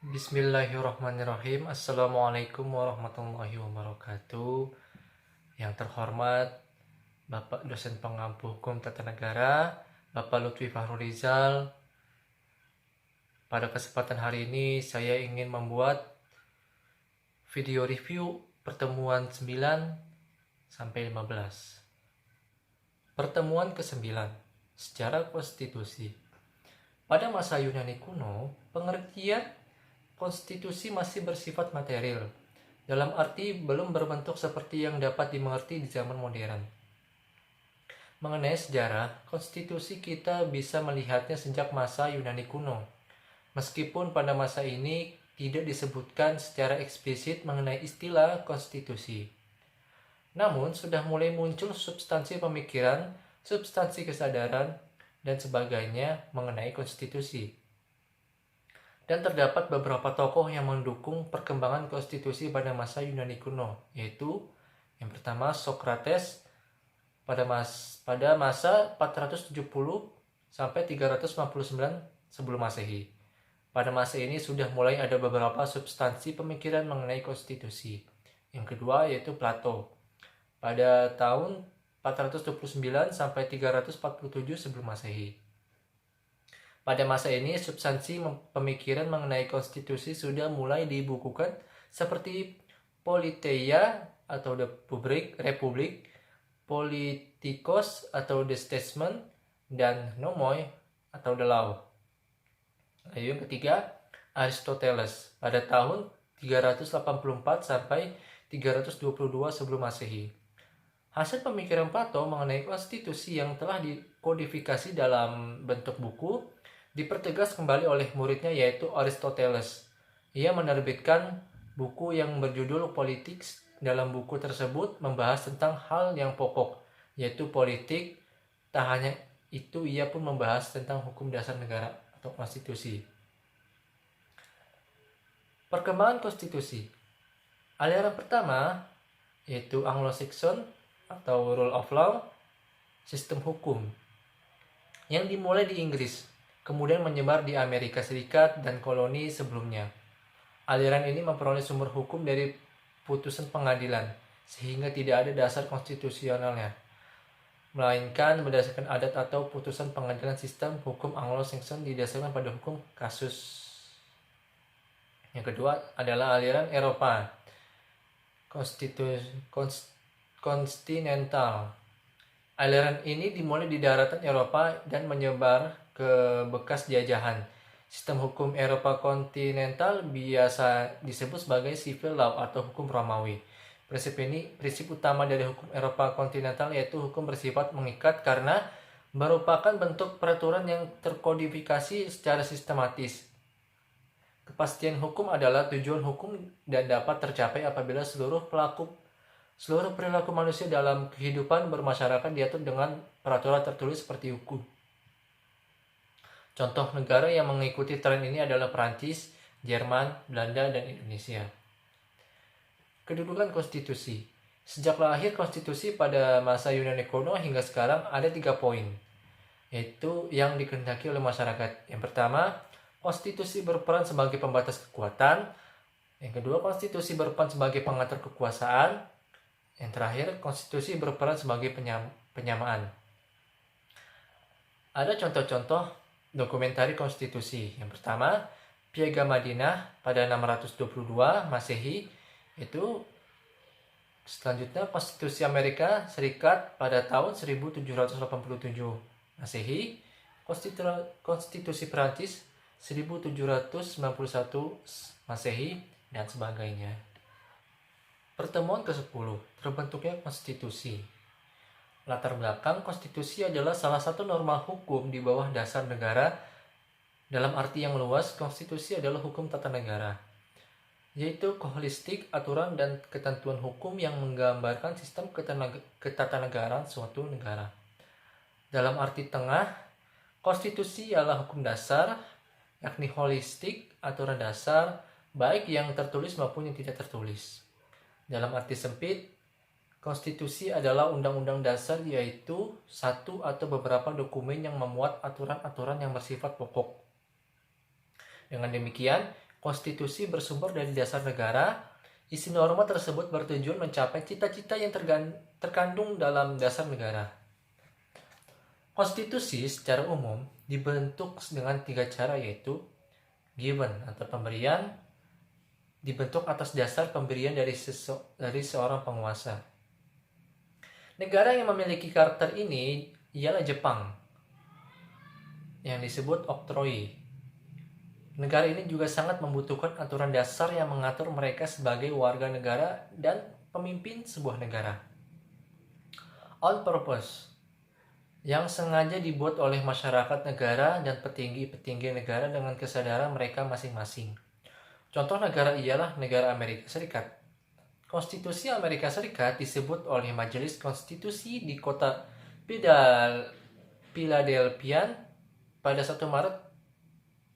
Bismillahirrahmanirrahim. Assalamualaikum warahmatullahi wabarakatuh. Yang terhormat Bapak dosen pengampu hukum tata negara, Bapak Lutfi Fahrurizal. Pada kesempatan hari ini saya ingin membuat video review pertemuan 9 sampai 15. Pertemuan ke-9, sejarah konstitusi. Pada masa Yunani kuno, pengertian konstitusi masih bersifat material, dalam arti belum berbentuk seperti yang dapat dimengerti di zaman modern. Mengenai sejarah, konstitusi kita bisa melihatnya sejak masa Yunani kuno, meskipun pada masa ini tidak disebutkan secara eksplisit mengenai istilah konstitusi. Namun, sudah mulai muncul substansi pemikiran, substansi kesadaran, dan sebagainya mengenai konstitusi. Dan terdapat beberapa tokoh yang mendukung perkembangan konstitusi pada masa Yunani kuno, yaitu yang pertama Socrates pada masa 470 sampai 359 sebelum Masehi. Pada masa ini sudah mulai ada beberapa substansi pemikiran mengenai konstitusi. Yang kedua yaitu Plato pada tahun 429 sampai 347 sebelum Masehi. Pada masa ini, substansi pemikiran mengenai konstitusi sudah mulai dibukukan seperti Politeia atau The Republic, Politikos atau The Statesman, dan Nomoi atau The Law. Lalu yang ketiga, Aristoteles pada tahun 384 sampai 322 sebelum Masehi. Hasil pemikiran Plato mengenai konstitusi yang telah dikodifikasi dalam bentuk buku dipertegas kembali oleh muridnya yaitu Aristoteles. Ia menerbitkan buku yang berjudul Politics. Dalam buku tersebut membahas tentang hal yang pokok, yaitu politik. Tak hanya itu, ia pun membahas tentang hukum dasar negara atau konstitusi. Perkembangan konstitusi. Aliran pertama yaitu Anglo-Saxon atau Rule of Law, sistem hukum, yang dimulai di Inggris, kemudian menyebar di Amerika Serikat dan koloni sebelumnya. Aliran ini memperoleh sumber hukum dari putusan pengadilan, sehingga tidak ada dasar konstitusionalnya, melainkan berdasarkan adat atau putusan pengadilan. Sistem hukum Anglo-Saxon didasarkan pada hukum kasus. Yang kedua adalah aliran Eropa, kontinental. Aliran ini dimulai di daratan Eropa dan menyebar ke bekas jajahan. Sistem hukum Eropa kontinental biasa disebut sebagai civil law atau hukum Romawi. Prinsip utama dari hukum Eropa kontinental yaitu hukum bersifat mengikat karena merupakan bentuk peraturan yang terkodifikasi secara sistematis. Kepastian hukum adalah tujuan hukum dan dapat tercapai apabila seluruh perilaku manusia dalam kehidupan bermasyarakat diatur dengan peraturan tertulis seperti hukum. Contoh negara yang mengikuti tren ini adalah Perancis, Jerman, Belanda, dan Indonesia. Kedudukan konstitusi. Sejak lahir konstitusi pada masa Yunani kuno hingga sekarang ada 3 poin, yaitu yang dikehendaki oleh masyarakat. Yang pertama, konstitusi berperan sebagai pembatas kekuatan. Yang kedua, konstitusi berperan sebagai pengatur kekuasaan. Yang terakhir, konstitusi berperan sebagai penyamaan. Ada contoh-contoh dokumentari konstitusi. Yang pertama, Piagam Madinah pada 622 Masehi. Itu selanjutnya konstitusi Amerika Serikat pada tahun 1787 Masehi. Konstitusi Perancis 1791 Masehi, dan sebagainya. Pertemuan ke-10, terbentuknya konstitusi. Latar belakang konstitusi adalah salah satu norma hukum di bawah dasar negara. Dalam arti yang luas, konstitusi adalah hukum tata negara, yaitu holistik aturan dan ketentuan hukum yang menggambarkan sistem ketatanegaraan suatu negara. Dalam arti tengah, konstitusi ialah hukum dasar, yakni holistik aturan dasar, baik yang tertulis maupun yang tidak tertulis. Dalam arti sempit, konstitusi adalah undang-undang dasar, yaitu satu atau beberapa dokumen yang memuat aturan-aturan yang bersifat pokok. Dengan demikian, Konstitusi bersumber dari dasar negara. Isi norma tersebut bertujuan mencapai cita-cita yang terkandung dalam dasar negara. Konstitusi secara umum dibentuk dengan 3 cara, yaitu given atau pemberian, dibentuk atas dasar pemberian dari seorang penguasa. Negara yang memiliki karakter ini ialah Jepang, yang disebut oktroi. Negara ini juga sangat membutuhkan aturan dasar yang mengatur mereka sebagai warga negara dan pemimpin sebuah negara. On purpose, yang sengaja dibuat oleh masyarakat negara dan petinggi-petinggi negara dengan kesadaran mereka masing-masing. Contoh negara ialah negara Amerika Serikat. Konstitusi Amerika Serikat disebut oleh Majelis Konstitusi di kota Philadelphia pada 1 Maret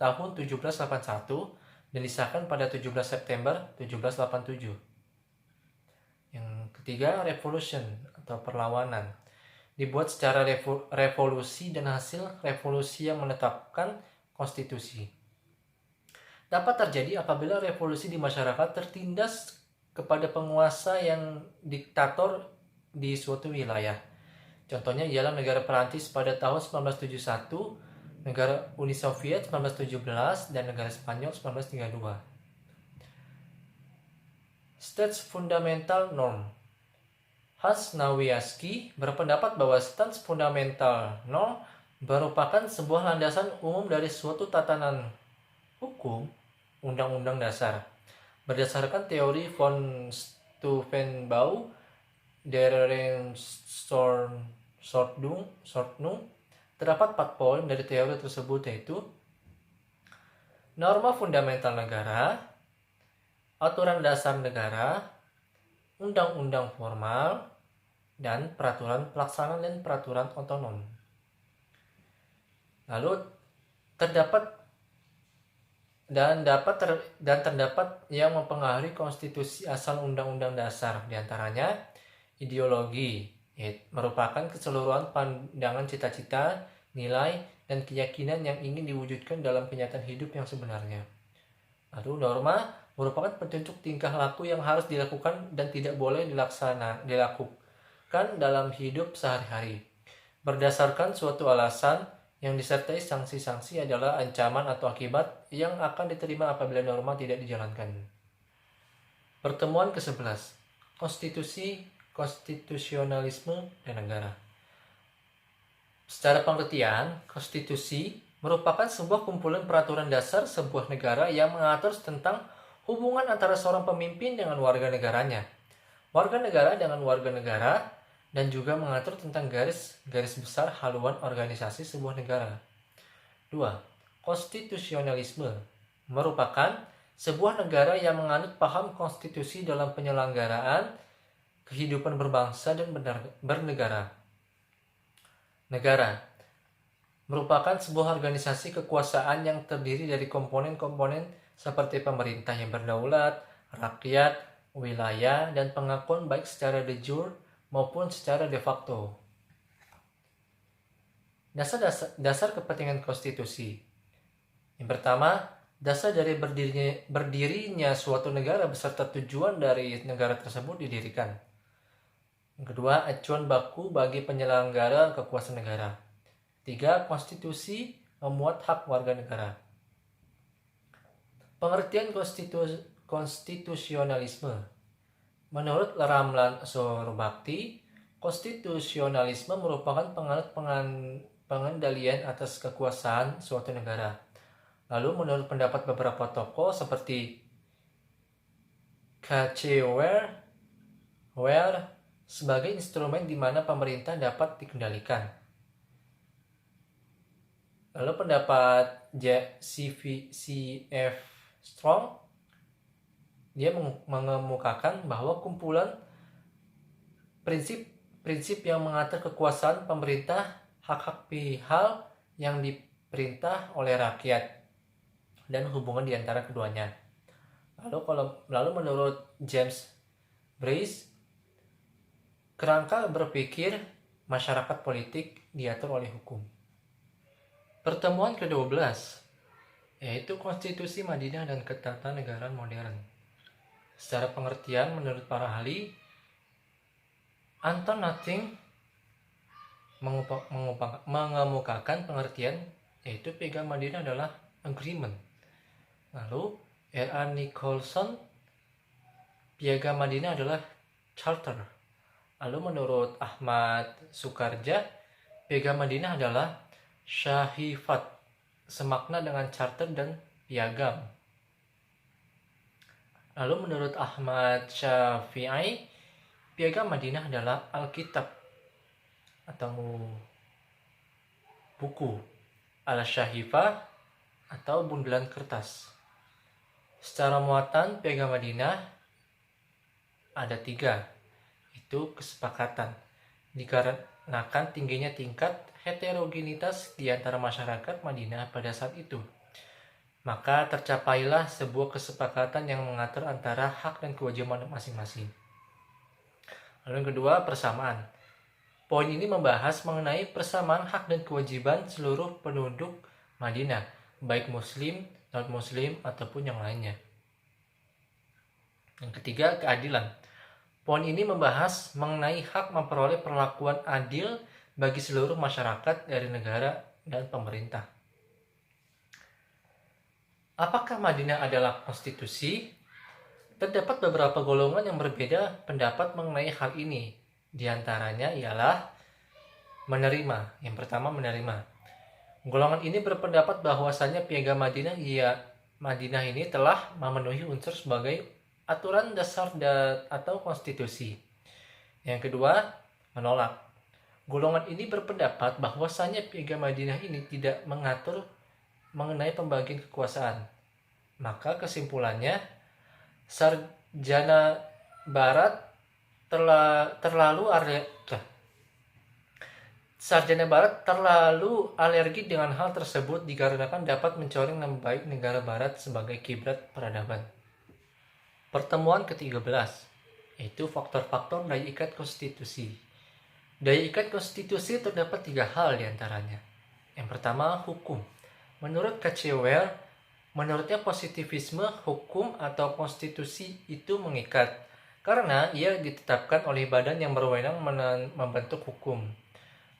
tahun 1781 dan disahkan pada 17 September 1787. Yang ketiga, revolution atau perlawanan. Dibuat secara revolusi dan hasil revolusi yang menetapkan konstitusi. Dapat terjadi apabila revolusi di masyarakat tertindas kepada penguasa yang diktator di suatu wilayah. Contohnya ialah negara Perancis pada tahun 1971, negara Uni Soviet 1917, dan negara Spanyol 1932. States Fundamental Norm. Hans Nawiaski berpendapat bahwa Stance Fundamental Norm merupakan sebuah landasan umum dari suatu tatanan hukum undang-undang dasar. Berdasarkan teori von Steuvenbau der Rechtsordnung, terdapat 4 poin dari teori tersebut, yaitu norma fundamental negara, aturan dasar negara, undang-undang formal, dan peraturan pelaksana dan peraturan otonom. Lalu terdapat yang mempengaruhi konstitusi asal undang-undang dasar, diantaranya ideologi, merupakan keseluruhan pandangan, cita-cita, nilai, dan keyakinan yang ingin diwujudkan dalam kenyataan hidup yang sebenarnya. Lalu norma merupakan petunjuk tingkah laku yang harus dilakukan dan tidak boleh dilakukan dalam hidup sehari-hari. Berdasarkan suatu alasan yang disertai sanksi-sanksi adalah ancaman atau akibat yang akan diterima apabila norma tidak dijalankan. Pertemuan ke-11. Konstitusi, konstitusionalisme, dan negara. Secara pengertian, konstitusi merupakan sebuah kumpulan peraturan dasar sebuah negara yang mengatur tentang hubungan antara seorang pemimpin dengan warga negaranya, warga negara dengan warga negara, dan juga mengatur tentang garis besar haluan organisasi sebuah negara. 2. Konstitusionalisme merupakan sebuah negara yang menganut paham konstitusi dalam penyelenggaraan kehidupan berbangsa dan bernegara. Negara merupakan sebuah organisasi kekuasaan yang terdiri dari komponen-komponen seperti pemerintah yang berdaulat, rakyat, wilayah, dan pengakuan baik secara de jure maupun secara de facto. Dasar kepentingan konstitusi. Yang pertama, dasar dari berdirinya suatu negara beserta tujuan dari negara tersebut didirikan. Yang kedua, acuan baku bagi penyelenggara kekuasaan negara. 3. Konstitusi memuat hak warga negara. Pengertian konstitusionalisme. Menurut Ramlan Surbakti, konstitusionalisme merupakan pengendalian atas kekuasaan suatu negara. Lalu menurut pendapat beberapa tokoh seperti K.C. Ware sebagai instrumen di mana pemerintah dapat dikendalikan. Lalu pendapat C.F. Strong, dia mengemukakan bahwa kumpulan prinsip yang mengatur kekuasaan pemerintah, hak-hak pihak yang diperintah oleh rakyat, dan hubungan di antara keduanya. Lalu menurut James Bryce, kerangka berpikir masyarakat politik diatur oleh hukum. Pertemuan ke-12, yaitu Konstitusi Madinah dan Ketatanegaraan Modern. Secara pengertian, menurut para ahli, Anton Nothing mengemukakan pengertian yaitu Piagam Madinah adalah agreement. Lalu R.A. Nicholson, Piagam Madinah adalah charter. Lalu menurut Ahmad Sukarja, Piagam Madinah adalah syahifat, semakna dengan charter dan piagam. Lalu menurut Ahmad Syafi'i, Piagam Madinah adalah Alkitab atau buku, al-syahifah atau bundelan kertas. Secara muatan, Piagam Madinah ada 3, itu kesepakatan. Dikarenakan tingginya tingkat heterogenitas di antara masyarakat Madinah pada saat itu, maka tercapailah sebuah kesepakatan yang mengatur antara hak dan kewajiban masing-masing. Lalu yang kedua, persamaan. Poin ini membahas mengenai persamaan hak dan kewajiban seluruh penduduk Madinah, baik muslim, non-muslim, ataupun yang lainnya. Yang ketiga, keadilan. Poin ini membahas mengenai hak memperoleh perlakuan adil bagi seluruh masyarakat dari negara dan pemerintah. Apakah Madinah adalah konstitusi? Terdapat beberapa golongan yang berbeda pendapat mengenai hal ini. Di antaranya ialah menerima. Yang pertama, menerima. Golongan ini berpendapat bahwasannya Piagam Madinah ini telah memenuhi unsur sebagai aturan dasar atau konstitusi. Yang kedua, menolak. Golongan ini berpendapat bahwasannya Piagam Madinah ini tidak mengatur mengenai pembagian kekuasaan. Maka kesimpulannya, sarjana barat terlalu alergi dengan hal tersebut dikarenakan dapat mencoreng nama baik negara barat sebagai kiblat peradaban. Pertemuan ke-13, yaitu faktor-faktor daya ikat konstitusi. Daya ikat konstitusi terdapat 3 hal diantaranya. Yang pertama, hukum. Menurut Kacewell, menurutnya positivisme hukum atau konstitusi itu mengikat, karena ia ditetapkan oleh badan yang berwenang membentuk hukum.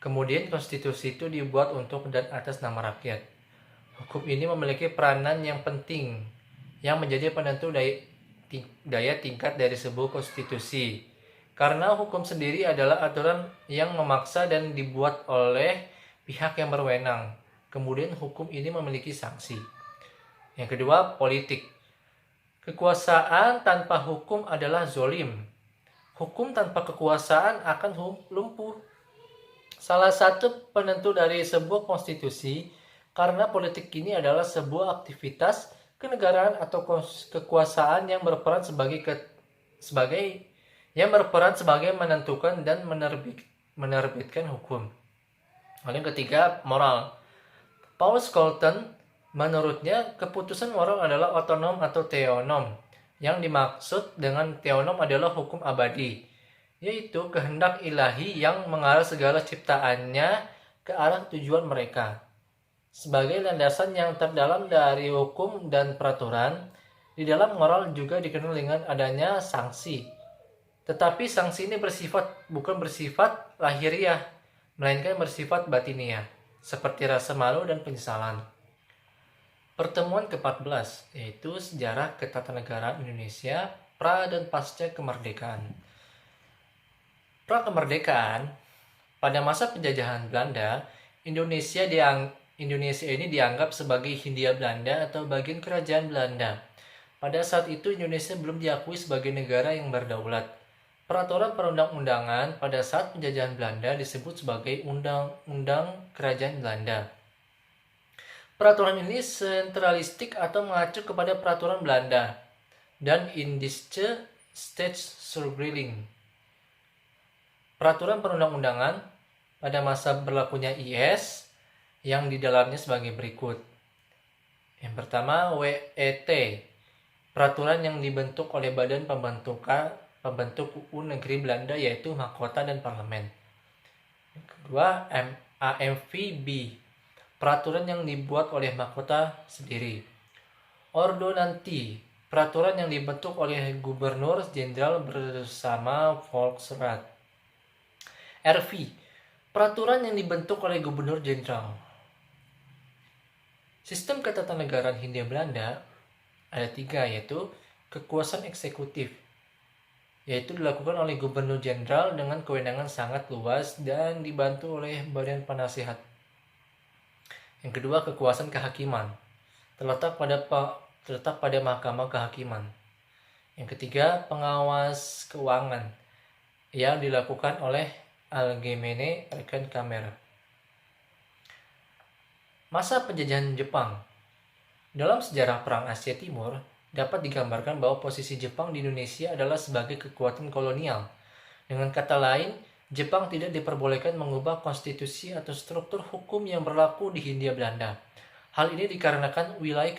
Kemudian konstitusi itu dibuat untuk dan atas nama rakyat. Hukum ini memiliki peranan yang penting, yang menjadi penentu daya tingkat dari sebuah konstitusi. Karena hukum sendiri adalah aturan yang memaksa dan dibuat oleh pihak yang berwenang. Kemudian hukum ini memiliki sanksi. Yang kedua, politik. Kekuasaan tanpa hukum adalah zolim. Hukum tanpa kekuasaan akan lumpuh. Salah satu penentu dari sebuah konstitusi, karena politik ini adalah sebuah aktivitas kenegaraan atau kekuasaan yang berperan sebagai menentukan dan menerbitkan hukum. Lalu yang ketiga, moral. Paul Scholten, menurutnya keputusan moral adalah otonom atau theonom. Yang dimaksud dengan theonom adalah hukum abadi, yaitu kehendak ilahi yang mengarah segala ciptaannya ke arah tujuan mereka. Sebagai landasan yang terdalam dari hukum dan peraturan, di dalam moral juga dikenal dengan adanya sanksi. Tetapi sanksi ini bukan bersifat lahiriah, melainkan bersifat batiniah, seperti rasa malu dan penyesalan. Pertemuan ke-14, yaitu sejarah ketatanegaraan Indonesia pra dan pasca kemerdekaan. Pra kemerdekaan, pada masa penjajahan Belanda, Indonesia ini dianggap sebagai Hindia Belanda atau bagian kerajaan Belanda. Pada saat itu Indonesia belum diakui sebagai negara yang berdaulat. Peraturan perundang-undangan pada saat penjajahan Belanda disebut sebagai Undang-Undang Kerajaan Belanda. Peraturan ini sentralistik atau mengacu kepada peraturan Belanda dan Indische Staatsregeling. Peraturan perundang-undangan pada masa berlakunya IS yang di dalamnya sebagai berikut. Yang pertama, WET, peraturan yang dibentuk oleh Badan Pembentuk UU Negeri Belanda, yaitu Mahkota dan Parlemen. Yang kedua, AMVB, peraturan yang dibuat oleh mahkota sendiri. Ordonanti, peraturan yang dibentuk oleh gubernur jenderal bersama Volksrat. RV, peraturan yang dibentuk oleh gubernur jenderal. Sistem ketatanegaraan Hindia Belanda ada 3, yaitu kekuasaan eksekutif, yaitu dilakukan oleh gubernur jenderal dengan kewenangan sangat luas dan dibantu oleh badan penasehat. Yang kedua, kekuasaan kehakiman, terletak pada mahkamah kehakiman. Yang ketiga, pengawas keuangan yang dilakukan oleh Allgemeine Rekenkammer. Masa penjajahan Jepang. Dalam sejarah Perang Asia Timur, dapat digambarkan bahwa posisi Jepang di Indonesia adalah sebagai kekuatan kolonial. Dengan kata lain, Jepang tidak diperbolehkan mengubah konstitusi atau struktur hukum yang berlaku di Hindia Belanda. Hal ini dikarenakan wilayah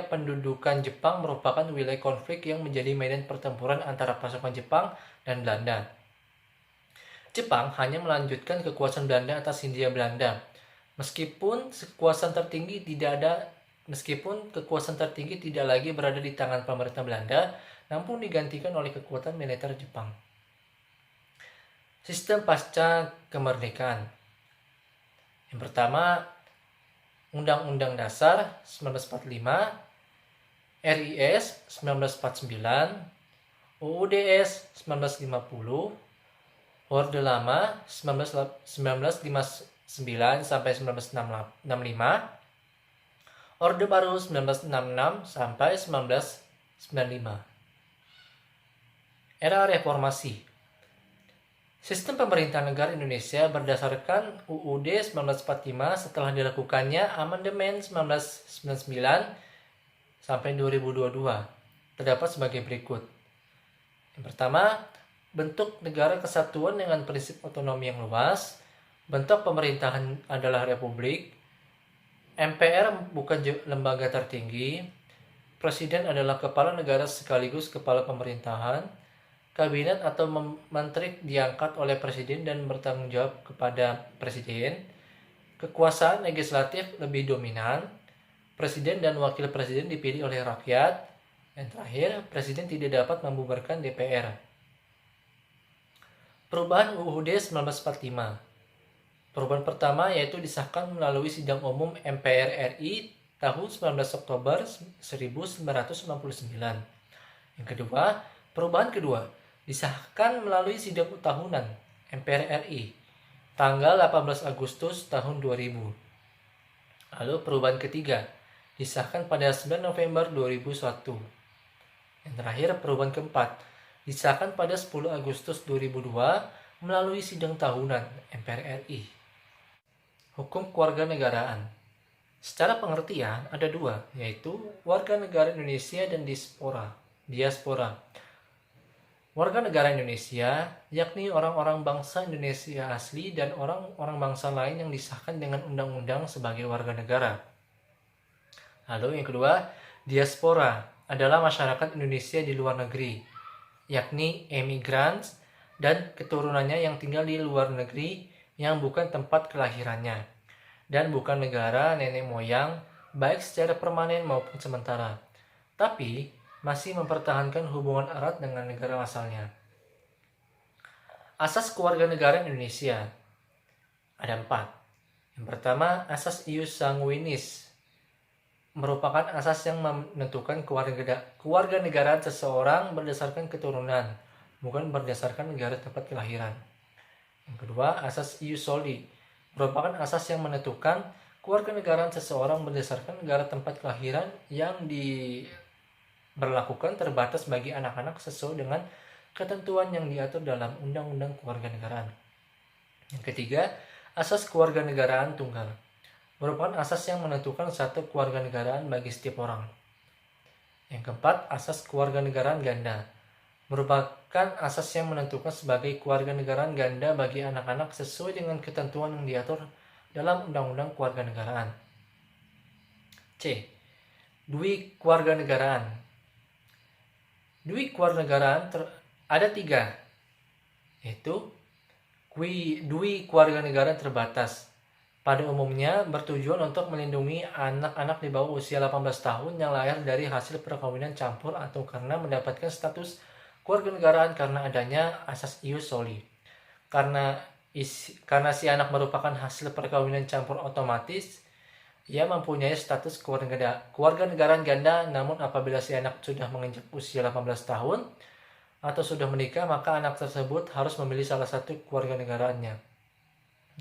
pendudukan Jepang merupakan wilayah konflik yang menjadi medan pertempuran antara pasukan Jepang dan Belanda. Jepang hanya melanjutkan kekuasaan Belanda atas Hindia Belanda. Meskipun kekuasaan tertinggi tidak lagi berada di tangan pemerintah Belanda, namun digantikan oleh kekuatan militer Jepang. Sistem pasca kemerdekaan. Yang pertama, Undang-Undang Dasar 1945, RIS 1949, UUDS 1950, Orde Lama 1959 sampai 1965, Orde Baru 1966 sampai 1995. Era Reformasi. Sistem pemerintahan negara Indonesia berdasarkan UUD 1945 setelah dilakukannya amandemen 1999 sampai 2022 terdapat sebagai berikut. Yang pertama, bentuk negara kesatuan dengan prinsip otonomi yang luas. Bentuk pemerintahan adalah republik. MPR bukan lembaga tertinggi. Presiden adalah kepala negara sekaligus kepala pemerintahan. Kabinet atau menteri diangkat oleh presiden dan bertanggung jawab kepada presiden. Kekuasaan legislatif lebih dominan. Presiden dan wakil presiden dipilih oleh rakyat. Dan terakhir, presiden tidak dapat membubarkan DPR. Perubahan UUD 1945. Perubahan pertama yaitu disahkan melalui sidang umum MPR RI tahun 19 Oktober 1999. Yang kedua, perubahan kedua disahkan melalui sidang tahunan MPR RI tanggal 18 Agustus tahun 2000. Lalu perubahan ketiga disahkan pada 9 November 2001. Yang terakhir, perubahan keempat disahkan pada 10 Agustus 2002 melalui sidang tahunan MPR RI. Hukum kewarganegaraan. Secara pengertian ada 2, yaitu warga negara Indonesia dan diaspora. Warga negara Indonesia, yakni orang-orang bangsa Indonesia asli dan orang-orang bangsa lain yang disahkan dengan undang-undang sebagai warga negara. Lalu yang kedua, diaspora adalah masyarakat Indonesia di luar negeri, yakni emigran dan keturunannya yang tinggal di luar negeri yang bukan tempat kelahirannya, dan bukan negara nenek moyang, baik secara permanen maupun sementara, tapi masih mempertahankan hubungan erat dengan negara asalnya. Asas kewarganegaraan Indonesia ada 4. Yang pertama, asas ius sanguinis merupakan asas yang menentukan kewarganegaraan seseorang berdasarkan keturunan, bukan berdasarkan negara tempat kelahiran. Yang kedua, asas ius soli merupakan asas yang menentukan kewarganegaraan seseorang berdasarkan negara tempat kelahiran yang diberlakukan terbatas bagi anak-anak sesuai dengan ketentuan yang diatur dalam Undang-Undang Kewarganegaraan. Yang ketiga, asas kewarganegaraan tunggal merupakan asas yang menentukan satu kewarganegaraan bagi setiap orang. Yang keempat, asas kewarganegaraan ganda merupakan asas yang menentukan sebagai kewarganegaraan ganda bagi anak-anak sesuai dengan ketentuan yang diatur dalam Undang-Undang Kewarganegaraan. C. Dui kewarganegaraan. Dui kewarganegaraan ada 3, yaitu dui kewarganegaraan terbatas, pada umumnya bertujuan untuk melindungi anak-anak di bawah usia 18 tahun yang lahir dari hasil perkawinan campur atau karena mendapatkan status kewarganegaraan karena adanya asas ius soli. Karena si anak merupakan hasil perkawinan campur otomatis, ia mempunyai status kewarganegaraan ganda, namun apabila si anak sudah menginjak usia 18 tahun atau sudah menikah, maka anak tersebut harus memilih salah satu kewarganegaraannya.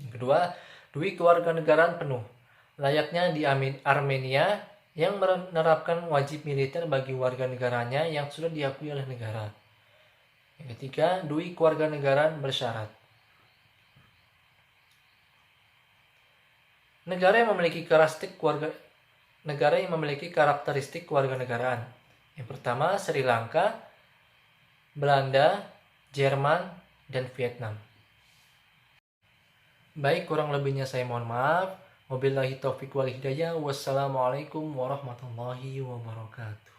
Yang kedua, dui kewarganegaraan penuh. Layaknya di Armenia yang menerapkan wajib militer bagi warga negaranya yang sudah diakui oleh negara. Yang ketiga, dui kewarganegaraan bersyarat. Negara yang memiliki karakteristik kewarganegaraan. Yang pertama, Sri Lanka, Belanda, Jerman, dan Vietnam. Baik, kurang lebihnya saya mohon maaf. Wabillahi taufiq wal hidayah. Wassalamualaikum warahmatullahi wabarakatuh.